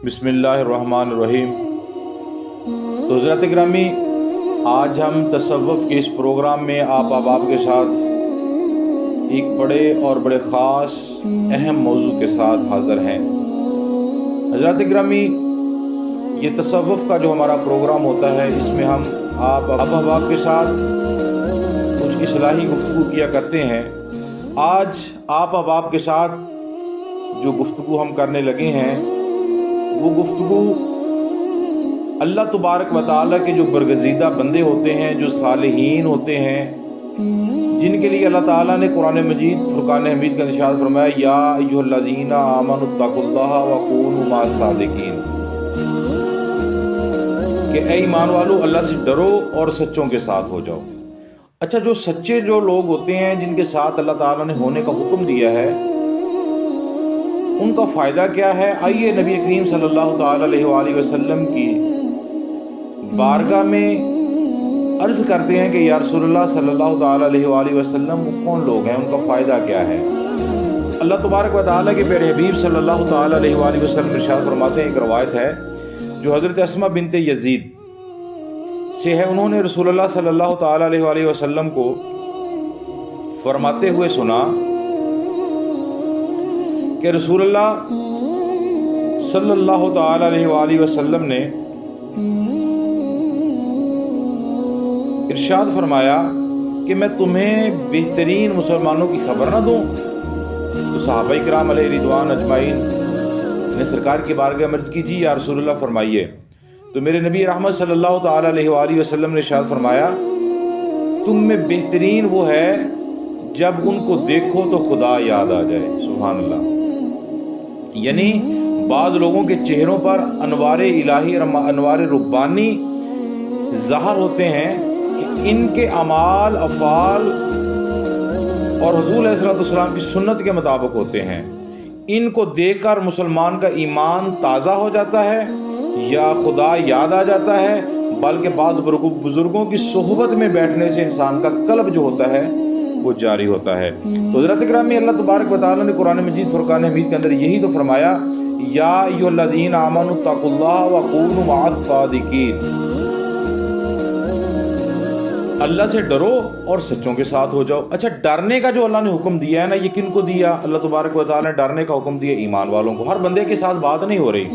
बिस्मिल्लाहिर्रहमानिर्रहीम। तो हज़रात गिरामी, आज हम तसव्वुफ़ के इस प्रोग्राम में आप अहबाब के साथ एक बड़े और बड़े ख़ास अहम मौजू के साथ हाज़िर हैं। हज़रात गिरामी, ये तसव्वुफ़ का जो हमारा प्रोग्राम होता है, इसमें हम आप अहबाब के साथ कुछ इस्लाही गुफ्तगू किया करते हैं। आज आप अहबाब के साथ जो गुफ्तगू हम करने लगे हैं, वो गुफ्तगू अल्लाह तबारक व तआला के जो बरगज़ीदा बंदे होते हैं, जो सालिहीन होते हैं, जिनके लिए अल्लाह ताला ने कुरान मजीद फुरकान हमीद का इरशाद फरमाया, या अय्युहल्लज़ीना आमनुत्तकुल्लाह व कूनू मअस-सादिकीन, कि ऐ ईमान वालों, अल्लाह से डरो और सच्चों के साथ हो जाओ। अच्छा, जो सच्चे जो लोग होते हैं, जिनके साथ अल्लाह ताला ने होने का हुक्म दिया है, उनका फ़ायदा क्या है? आइए नबी करीम सल्लल्लाहु ताला अलैहि वसल्लम की बारगाह में अर्ज़ करते हैं कि या रसूलल्लाह सल्लल्लाहु ताला अलैहि वसल्लम, वो कौन लोग हैं, उनका फ़ायदा क्या है? अल्लाह तबारक व तआला के प्यारे हबीब सल्लल्लाहु ताला अलैहि वसल्लम इरशाद फरमाते हैं, एक रवायत है जो हज़रत अस्मा बिनते यज़ीद से है। उन्होंने रसूलल्लाह सल्लल्लाहु ताला अलैहि वसल्लम को फरमाते हुए सुना कि रसूलल्लाह सल्लल्लाहु ताला अलैहि वसल्लम ने इरशाद फरमाया कि मैं तुम्हें बेहतरीन मुसलमानों की खबर ना दूं? तो सहाबा इकराम अलैहि रिदवान अजमाइन ने सरकार की बारगाह में अर्ज़ की, जी या रसूलल्लाह फरमाइए। तो मेरे नबी रहमत सल्लल्लाहु ताला अलैहि वसल्लम ने इरशाद फरमाया, तुम में बेहतरीन वो है जब उनको देखो तो खुदा याद आ जाए। सुभान अल्लाह। यानी बाज़ लोगों के चेहरों पर अनवारे इलाही और अनवारे रुब्बानी ज़ाहिर होते हैं कि इनके अमाल अफ़ाल और हुज़ूर अलैहिस्सलाम की सुन्नत के मुताबिक होते हैं। इनको देखकर मुसलमान का ईमान ताज़ा हो जाता है या खुदा याद आ जाता है, बल्कि बाज़ बुज़ुर्गों की सोहबत में बैठने से इंसान का कल्ब जो होता है वो जारी होता है। तो हज़रत गिरामी, अल्लाह तबारक व तआला ने कुरान मजीद फुरकान हमीद के अंदर यही तो फरमाया, या अय्युहल्लज़ीना आमनुत्तकुल्लाह व कूनू मअस-सादिकीन, अल्लाह से डरो और सच्चों के साथ हो जाओ। अच्छा, डरने का जो अल्लाह ने हुक्म दिया है ना, ये किन को दिया? अल्लाह तबारक व तआला ने डरने का हुक्म दिया ईमान वालों को। हर बंदे के साथ बात नहीं हो रही,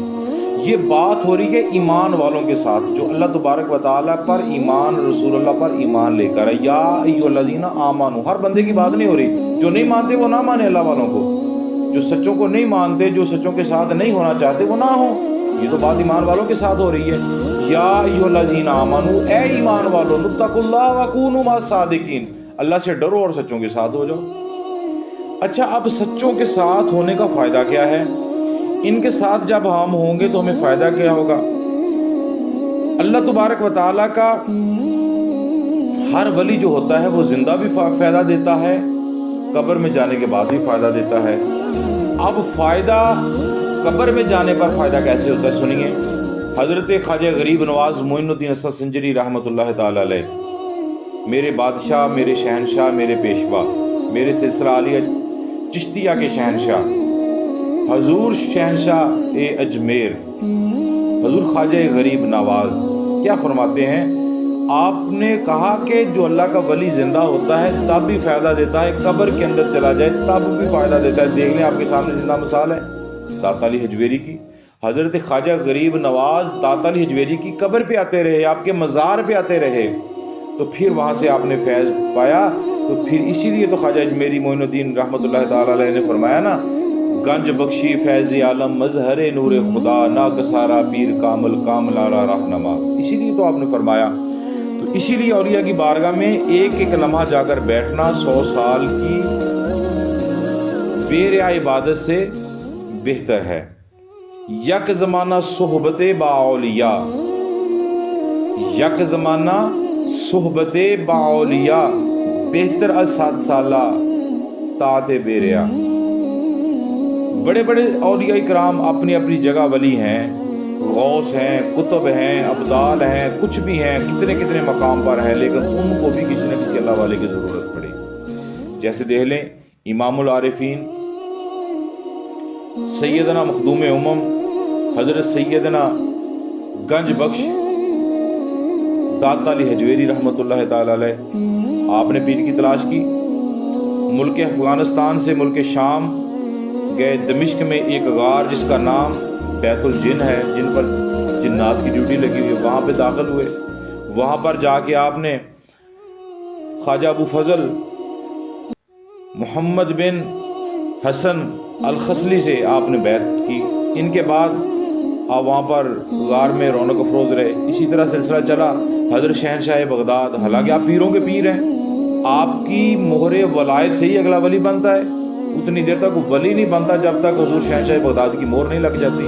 ये बात हो रही है ईमान वालों के साथ, जो अल्लाह तबारक व तआला पर ईमान, रसूलुल्लाह पर ईमान लेकर है। या अय्युहल्लज़ीना आमनू, हर बंदे की बात नहीं हो रही। जो नहीं मानते वो ना माने अल्लाह वालों को, जो सच्चों को नहीं मानते, जो सच्चों के साथ नहीं होना चाहते, वो ना हो। ये तो बात ईमान वालों के साथ हो रही है। या अय्युहल्लज़ीना आमनू, ए ईमान वालों, इत्तकुल्लाह व कूनू मअस-सादिकीन, अल्लाह से डरो और सच्चों के साथ हो जाओ। अच्छा, अब सच्चों के साथ होने का फ़ायदा क्या है? इनके साथ जब हम होंगे तो हमें फ़ायदा क्या होगा? अल्लाह तबारक व तआला का हर वली जो होता है वो ज़िंदा भी फ़ायदा देता है, कब्र में जाने के बाद भी फ़ायदा देता है। अब फ़ायदा कब्र में जाने पर फ़ायदा कैसे होता है, सुनिए। हज़रत ख्वाजा गरीब नवाज़ मोइनुद्दीन असद सिंजरी रहमतुल्लाह ताला अलैह, मेरे बादशाह, मेरे शहनशाह, मेरे पेशवा, मेरे सिलसिला आलिया चिश्तिया के शहनशाह, हजूर शहनशाह ए अजमेर, हजूर ख्वाजा गरीब नवाज क्या फरमाते हैं? आपने कहा कि जो अल्लाह का वली ज़िंदा होता है तब भी फ़ायदा देता है, कब्र के अंदर चला जाए तब भी फ़ायदा देता है। देख लें, आपके सामने जिंदा मिसाल है दाता अली हजवेरी की। हज़रत ख्वाजा गरीब नवाज दाता अली हजवेरी की कब्र पे आते रहे, आपके मज़ार पे आते रहे, तो फिर वहाँ से आपने फैज़ पाया। तो फिर इसीलिए तो ख्वाजा अजमेरी मोइनुद्दीन रहमतुल्लाह ताला अलैह ने फरमाया ना, गंज बख्शी फैज़ आलम मजहरे नूर खुदा, ना कसारा पीर कामल कामलारा रहनमा। इसीलिए तो आपने फरमाया। तो इसीलिए औलिया की बारगाह में एक एक लम्हा जाकर बैठना 100 साल की बेरिया इबादत से बेहतर है। यक ज़माना सोहबते बाओलिया, यक ज़माना सोहबते बाओलिया, बेहतर 7 साला ताते बेरिया। बड़े बड़े औलिया इकराम अपनी अपनी जगह वली हैं, गौस हैं, कुतुब हैं, अब्दाल हैं, कुछ भी हैं, कितने कितने मकाम पर हैं, लेकिन उनको भी किसी न किसी अल्लाह वाले की ज़रूरत पड़ी। जैसे देख लें इमामुल आरिफीन सैयदना मखदूम उम्मम حضرت سیدنا گنج بخش داتا علی حجویری رحمۃ اللہ تعالی علیہ، آپ نے پیر کی تلاش کی، ملک افغانستان سے ملک شام گئے، دمشق میں ایک غار جس کا نام بیت الجن ہے، جن پر جنات کی ڈیوٹی لگی ہوئی ہے، وہاں پہ داخل ہوئے۔ وہاں پر جا کے آپ نے خواجہ ابو فضل محمد بن حسن الخصلی سے آپ نے بیعت کی۔ ان کے بعد آپ وہاں پر غار میں رونق افروز رہے۔ اسی طرح سلسلہ چلا حضرت شہنشاہ بغداد، حالانکہ آپ پیروں کے پیر ہیں، آپ کی مہر ولایت سے ہی اگلا ولی بنتا ہے، اتنی دیر تک ولی نہیں بنتا جب تک حضور شہنشاہ بغداد کی مہر نہیں لگ جاتی۔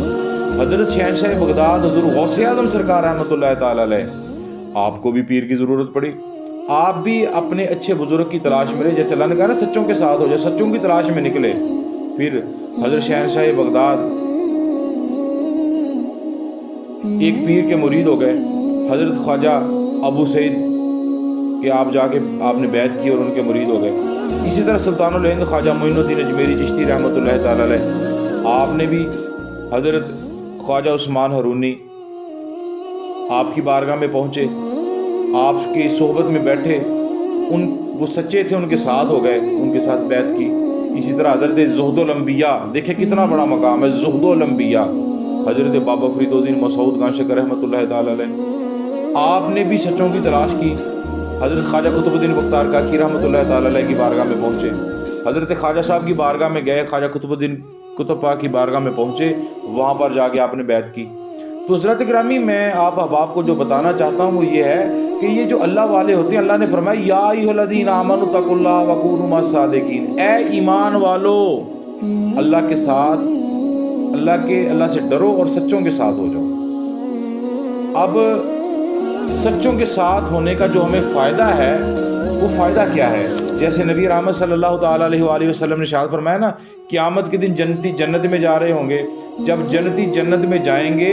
حضرت شہنشاہ بغداد حضور غوث اعظم سرکار رحمۃ اللہ تعالی علیہ، آپ کو بھی پیر کی ضرورت پڑی، آپ بھی اپنے اچھے بزرگ کی تلاش میں رہے، جیسے اللہ نے کہا نا سچوں کے ساتھ ہو جائے، سچوں کی تلاش میں نکلے۔ پھر حضرت شہنشاہ بغداد ایک پیر کے مرید ہو گئے، حضرت خواجہ ابو سعید کہ آپ جا کے آپ نے بیعت کی اور ان کے مرید ہو گئے۔ اسی طرح سلطان الہند خواجہ معین الدین اجمیری چشتی رحمۃ اللہ تعالی علیہ، آپ نے بھی حضرت خواجہ عثمان ہرونی آپ کی بارگاہ میں پہنچے، آپ کی صحبت میں بیٹھے، وہ سچے تھے، ان کے ساتھ ہو گئے، ان کے ساتھ بیعت کی۔ اسی طرح حضرت زہد الانبیاء، دیکھیں کتنا بڑا مقام ہے زہد الانبیاء، حضرت بابا فرید الدین مسعود گانشکر رحمۃ اللہ تعالی علیہ، آپ نے بھی سچوں کی تلاش کی۔ حضرت خواجہ قطب الدین بختیار کاکی رحمۃ اللہ تعالی علیہ کی بارگاہ میں پہنچے، حضرت خواجہ صاحب کی بارگاہ میں گئے، خواجہ قطب الدین قطب پاک کی بارگاہ میں پہنچے، وہاں پر جا کے آپ نے بیعت کی۔ تو حضرت گرامی، میں آپ احباب کو جو بتانا چاہتا ہوں وہ یہ ہے کہ یہ جو اللہ والے ہوتے ہیں، اللہ نے فرمایا یا ایھا الذین آمنوا اتقوا اللہ وکونوا مع الصادقین، اے ایمان والو اللہ کے ساتھ، اللہ سے ڈرو اور سچوں کے ساتھ ہو جاؤ۔ اب سچوں کے ساتھ ہونے کا جو ہمیں فائدہ ہے وہ فائدہ کیا ہے؟ جیسے نبی رحمت صلی اللہ تعالیٰ علیہ وآلہ وسلم نے ارشاد فرمایا نا، قیامت کے دن جنتی جنت میں جا رہے ہوں گے، جب جنتی جنت میں جائیں گے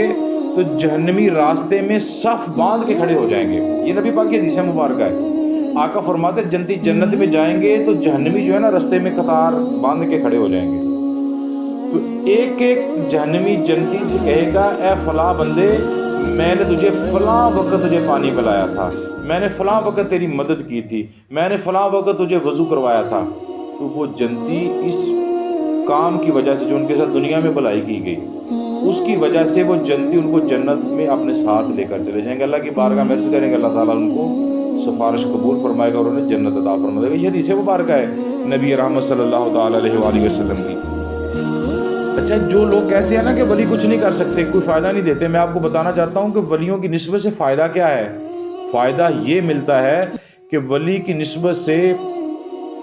تو جہنمی راستے میں صف باندھ کے کھڑے ہو جائیں گے۔ یہ نبی پاک کی حدیث مبارکہ ہے، آقا فرماتے ہیں جنتی جنت میں جائیں گے تو جہنمی جو ہے نا راستے میں قطار باندھ کے کھڑے ہو جائیں گے۔ تو ایک ایک جہنمی جنتی سے کہے گا، اے فلاں بندے، میں نے تجھے فلاں وقت تجھے پانی پلایا تھا، میں نے فلاں وقت تیری مدد کی تھی، میں نے فلاں وقت تجھے وضو کروایا تھا۔ تو وہ جنتی اس کام کی وجہ سے جو ان کے ساتھ دنیا میں بھلائی کی گئی، اس کی وجہ سے وہ جنتی ان کو جنت میں اپنے ساتھ لے کر چلے جائیں گے، اللہ کی بارگاہ میں عرض کریں گے، اللہ تعالیٰ ان کو سفارش قبول فرمائے گا اور انہیں جنت عطا فرما دے گا۔ یہ حدیث مبارکہ ہے نبی رحمت صلی اللہ تعالیٰ علیہ وآلہ وسلم کی۔ اچھا، جو لوگ کہتے ہیں نا کہ ولی کچھ نہیں کر سکتے، کوئی فائدہ نہیں دیتے، میں آپ کو بتانا چاہتا ہوں کہ ولیوں کی نسبت سے فائدہ کیا ہے۔ فائدہ یہ ملتا ہے کہ ولی کی نسبت سے،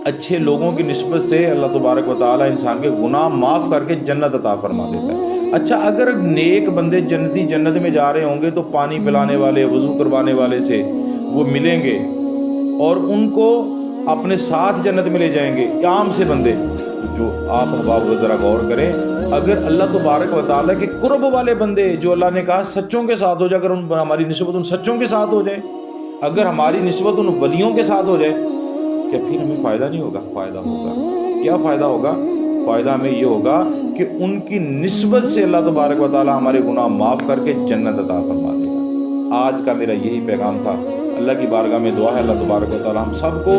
اچھے لوگوں کی نسبت سے اللہ تبارک و تعالی انسان کے گناہ معاف کر کے جنت عطا فرما دیتا ہے۔ اچھا، اگر نیک بندے جنتی جنت میں جا رہے ہوں گے تو پانی پلانے والے، وضو کروانے والے سے وہ ملیں گے اور ان کو اپنے ساتھ جنت میں لے جائیں گے، عام سے بندے۔ جو آپ احباب ذرا غور کریں، اگر اللہ تبارک و تعالیٰ کے قرب والے بندے جو اللہ نے کہا سچوں کے ساتھ ہو جائے، اگر ہماری نسبت ان سچوں کے ساتھ ہو جائے، اگر ہماری نسبت ان ولیوں کے ساتھ ہو جائے، کیا پھر ہمیں فائدہ نہیں ہوگا؟ فائدہ ہوگا۔ کیا فائدہ ہوگا؟ فائدہ ہمیں یہ ہوگا کہ ان کی نسبت سے اللہ تبارک و تعالیٰ ہمارے گناہ معاف کر کے جنت عطا فرما دے گا۔ آج کا میرا یہی پیغام تھا۔ اللہ کی بارگاہ میں دعا ہے اللہ تبارک و تعالیٰ ہم سب کو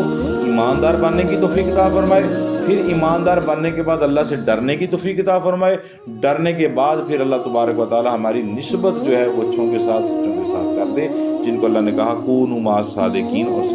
ایماندار بننے کی توفیق عطا فرمائے، پھر ایماندار بننے کے بعد اللہ سے ڈرنے کی توفیق عطا فرمائے، ڈرنے کے بعد پھر اللہ تبارک و تعالیٰ ہماری نسبت جو ہے وہ اچھوں کے ساتھ، سچوں کے ساتھ کر دے، جن کو اللہ نے کہا کونوا مع الصادقین، اور